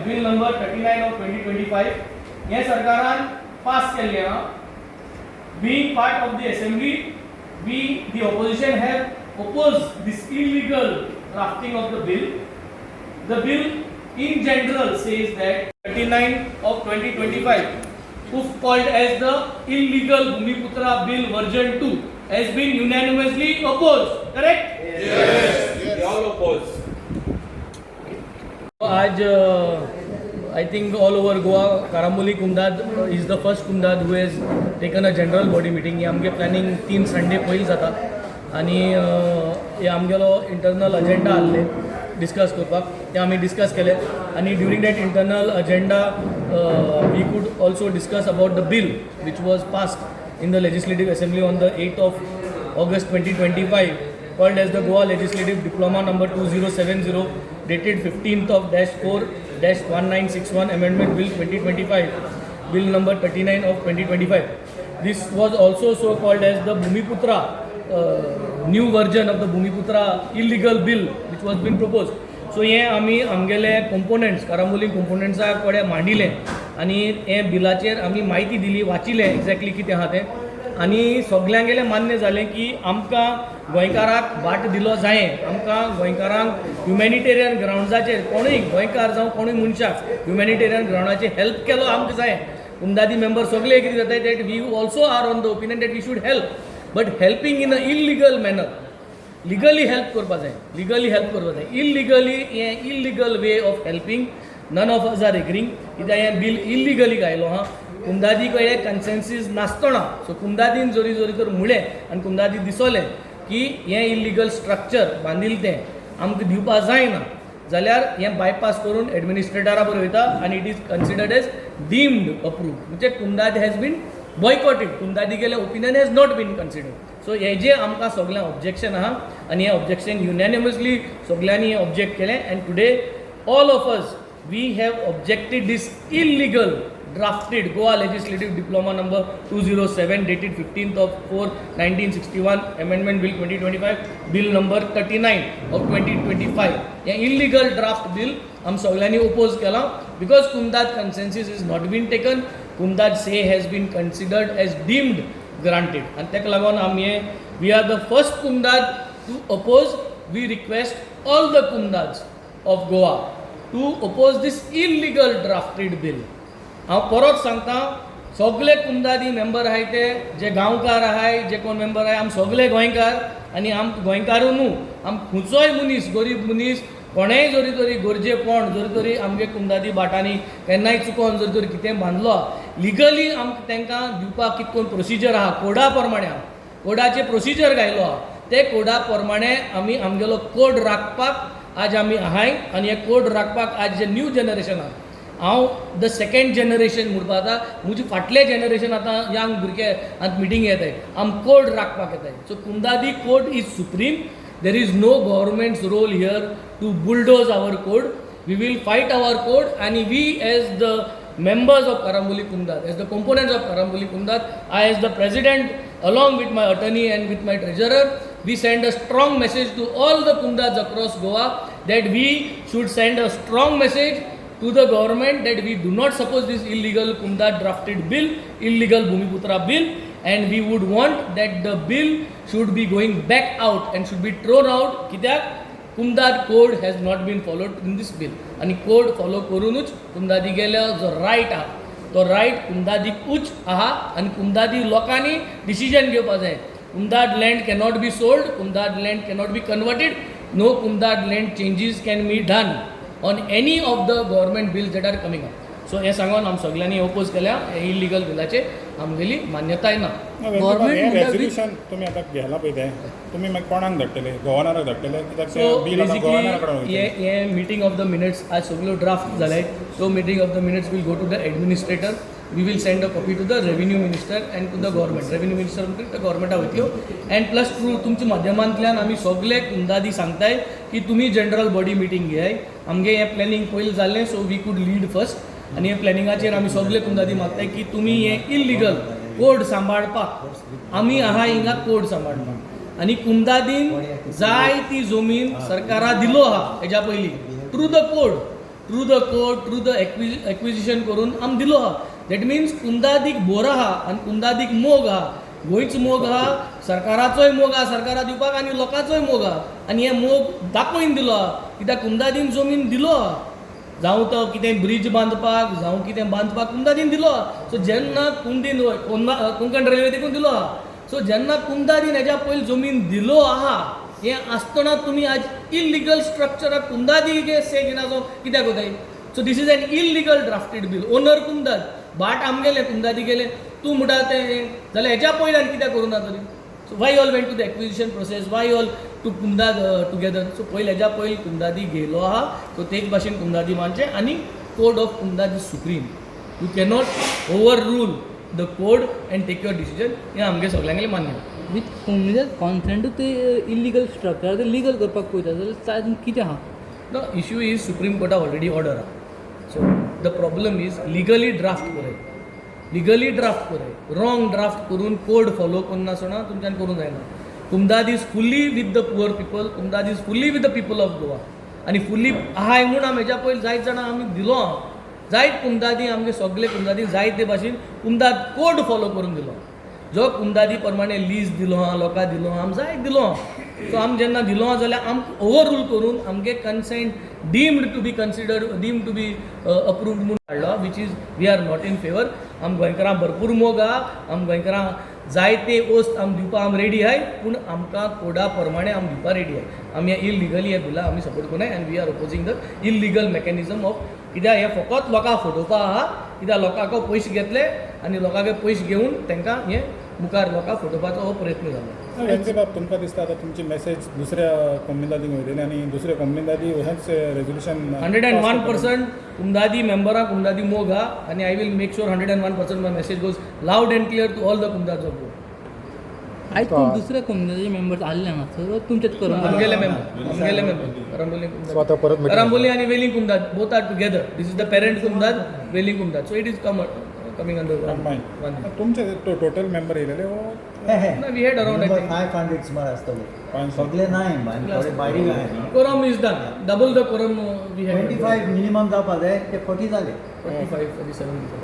Bill number 39 of 2025 हे सरकारान pass केल्ले हा. Being part of the assembly, we the opposition have opposed this illegal drafting of the bill. The bill in general says that 39 of 2025, called as the illegal Bhumiputra Bill version 2, has been unanimously opposed. Correct? Yes. We all oppose. आज I think all over Goa, Karamboli Kumdad is the first Kumdad who has taken a general body meeting. हे आमगे planning 3 Sunday पयलीं जाता आनी हे आमगेलो internal agenda आहले discuss करपाक ते आमी डिस्कस केले आनी during that internal agenda we could also discuss about the bill which was passed in the legislative assembly on the 8th of August 2025 called as the Goa Legislative Diploma number 2070 dated 15th of -4-1961 Amendment Bill 2025, Bill number 39 of 2025. This was also so called as the Bhumiputra, new version of the Bhumiputra illegal bill which was been proposed. So हे आमी आमगेले components, Karamboli components कडे मांडिले आनी हे बिलाचेर आमी माहिती दिली, वाचिले exactly कितें आहा तें आनी सगल्यांगेले मान्य जालें की आमकां गोंयकाराक बाट दिलो जायें. आमकां गोंयकारांक ह्युमॅनिटेरियन ग्रावंड्साचेर कोणूय गोंयकार जावं कोणूय मनशाक ह्युमॅनिटेरियन ग्रावंडाचेर हेल्प केलो आमकां जाय. कुमदादी मेंबर सगळे कितें जाताय that we also are on the opinion that we should help, but helping in a illegal manner. Legally help करपा जाय, लिगली हेल्प करपा जाय. इल्लिगली हे illegal way of helping none of us are agreeing. कित्याक हें bill इल्लिगली गायलो हा. कुमदादी कडेन कन्सेन्सीस नासतना, सो कुमदादीन जोरी जोरी तर मुळे आनी कुमदादी दिसोलें की हें इल्लिगल स्ट्रक्चर बांदिल्लें तें आमकां दिवपा जायना जाल्यार हें बायपास करून एडमिनिस्ट्रेटरा बरोबर वयता आनी it is considered as deemed approved. म्हणजे कुमदाद हॅज बीन बॉयकॉटेड. कुमदादी गेले opinion has not been considered. So हेजें आमकां सगळ्यांक ऑब्जेक्शन आहा आनी हें ऑब्जेक्शन युनॅनिमसली सगळ्यांनी हें ऑब्जेक्ट केलें and today all of us we have objected this illegal drafted Goa Legislative Diploma number 207 dated 15th of 4-1961 Amendment Bill 2025, Bill number 39 of 2025. हे illegal draft bill आम सगळ्यांनी oppose केला because Kumdad consensus is not been taken. Kumdad say has been considered as deemed granted and तेका लागून आमी we are the first Kumdad to oppose. We request all the Kumdads of Goa to oppose this illegal drafted bill. हांव परत सांगता, सगळे कुमदादी member आहाय ते जे गांवकार आहाय जे कोण मेंबर आहाय आम सगळे गोंयकार आनी आम गोंयकारू न्हू, आम खंयचोय मनीस गरीब मनीस कोणेय जरी तरी गरजेपण जरी तरी आमगे कुमदादी बाटांनी केन्नाय चुकोन जरी तरी कितें बांदलो लिगली आमकां तांकां दिवपाक कितें करून प्रोसिजर आहा कोडा प्रमाणे कोडाचे प्रोसिजर गायलो आहा ते कोडा प्रमाणे आमी आमगेलो कोड राखपाक आज आमी आहाय आनी हे कोड राखपाक आज जे न्यू जनरेशन आहा हांव द सेकंड जनरेशन म्हणपा आतां म्हजे फाटले जनरेशन आतां यंग भुरगे आतां मिटींग येताय आम कोड राखपाक येताय. सो कुमदादी code is supreme. There is no government's role here to bulldoze our code. We will fight our code आनी we as the members of Karamboli Kumdad, as the components of Karamboli Kumdad, I as the president along with my attorney and with my treasurer, we send a strong message to all the Kumdads across Goa that we should send a strong message to the government that we do not support this illegal Kumdad drafted bill, illegal Bhumiputra bill, and we would want that the bill should be going back out and should be thrown out. Kityak Kumdad code has not been followed in this bill. आणि code follow करूनच कुमदादी गेले जो right आहा तो right कुमदादीक उच आहा आनी कुमदादी लोकांनी डिसिजन घेवपाक जाय. कुमदाद लँड कॅनॉट बी सोल्ड, कुमदाद land cannot be converted, no कुमदाद land changes can be done on any of the government bills that are coming up. So हे सांगून आम सगळ्यांनी ओपोज केल्या इलिगल बिलाचे आमगेली मान्यताय ना. गव्हर्मेंट रेझोल्युशन तुम्ही आता घ्यायला पळय तुम्ही मागीर कोणाक धाडटले गव्हर्नराक धाडटले कित्याक सो बेसिकली हे मीटिंग ऑफ द मिनिट्स आज सगळ्यो ड्राफ्ट जाले. So meeting of the minutes will go to the administrator. We will send a copy to the revenue minister and to the government. Revenue minister म्हणटा गव्हर्मेंटा वयतल्यो and plus through तुमच्या माध्यमांतल्यान आमी सगळे कुमदादी सांगताय की तुमी जनरल बॉडी मिटींग घेयाय. आमगे हें प्लॅनिंग पयलीं जाल्लें so we could lead first आनी हे प्लॅनिंगाचेर आमी सगळे कुमदादी मागताय की तुमी हें इल्लिगल कोड सांबाळपाक आमी आहा हिंगा कोड सांबाळपाक आनी कुमदादीन जाय ती जमीन सरकारा दिलो आहा हेज्या पयलीं through the code through the court through the acquisition करून आम दिलो आहा. दॅट मिन्स कुंदादीक बोर आहा आनी कुंदादीक मोग आहा. गोंयचो मोग आहा, सरकाराचोय मोग आहा, सरकारा दिवपाक आनी लोकांचोय मोग आहा. आनी हे मोग दाखोवन दिलो आहा. कित्याक कुंदादीन जमीन दिलो आहा. जावं तो कितें ब्रिज बांदपाक जावं कितें बांदपाक कुंदादीन दिलो आहा. सो जेन्ना कुंदीन कोंकण रेल्वे देखून दिलो आहा. सो जेन्ना कुंदादीन हेज्या पयलीं जमीन दिलो आहा हें आसतना तुमी आज इलिगल स्ट्रक्चराक कुंदादी से घेनाचो कित्याक कोताय. So this is an illegal drafted bill. Owner कुंदाद, बाट आमगेले कुंदादी गेले, तूं म्हणटा तें जाल्यार हेच्या पयल्यान कित्याक करूना तरी. So why all went to the acquisition process, why all to कुंदाद टुगेदर. सो पयलीं हेच्या पयलीं कुंदादी घेयलो आहा. सो तेच भाशेन कुंदादी मानचे आनी कोड ऑफ कुंदाद is supreme. You cannot overrule the code and take your decision. हें आमगे सगळ्यांगेलें मान्य. विथ म्हणजे कॉन्सेंट ते इलिगल स्ट्रक्चर ते लिगल करपाक पळयता जाल्यार तातूंत कितें आहा. द इश्यू इज सुप्रीम कोर्टा ऑलरेडी ऑर्डर आहा. So the problem is legally draft करय, लिगली ड्राफ्ट करय. रॉंग ड्राफ्ट करून कोड फॉलो करून आसतना तुमच्यान करूंक जायना. कुंदाद is fully with the poor people, कुंदाद is fully with the people of Goa. आनी फुल्ली आहाय म्हूण आमी हेच्या पयलीं जायत जाणां आमी दिलो आहा. जायत कुंदादी आमगे सगळे कुंदादी जायत ते भाशेन कुंदाद कोड फॉलो करून दिलो. जो कुंदादी प्रमाणे लीज दिलो आहा, लोकां दिलो आहा, आमी जायत दिलो आहा. सो आमी जेन्ना दिलो आहा जाल्यार आमकां ओवर रूल करून आमगे consent deemed to be considered, deemed to be approved म्हणून काडलो, which is we are not in favour. आम गोंयकारां भरपूर मोग आहा. आम गोंयकारां जायते वस्त आमी दिवपाक आमी रेडी आहाय. पूण आमकां कोडा प्रमाणे आमी दिवपाक रेडी आहाय. आमी हे इलिगली हे बिलां आमी सपोर्ट करूं and we are opposing the illegal mechanism of. कित्याक हे फकत लोकांक फटोवपा आहा. कित्याक लोकांक पयशे घेतले आनी लोकांचे पयशे घेवन तांकां हे मुखार लोकांक फटोवपाचो हो प्रयत्न जालो. वेंकटे बाब, तुमकां दिसता आतां तुमची मेसेज दुसऱ्या कोम्युनिदादीक वयतली आनी दुसऱ्या कोम्युनिदादी हेंच रेजोल्युशन 101% कुंदादी मेंबरांक कुंदादी मोग आहा. आनी I will make sure 101% my message goes loud and clear to all the कुंदाज ऑफ गोवा. आयज पूण दुसऱ्या कम्युनिटीचे मेंबर्स आसले हांगा सो तुमचेच करून आमगेले मेंबर करंबोली आनी वेलिंग कुंदाद both are together. This is the parent कुंदाद, वेलिंग कुंदाद. So it is coming under one. तुमचे टोटल मेंबर येयलेले हो वी हॅड अराउंड 500 सुमार आसतले. सगळे नाही थोडे बारीक आहे. Quorum is done. Double the quorum we had. 25 minimum जावपा जाय ते 40 जाले. 45 47.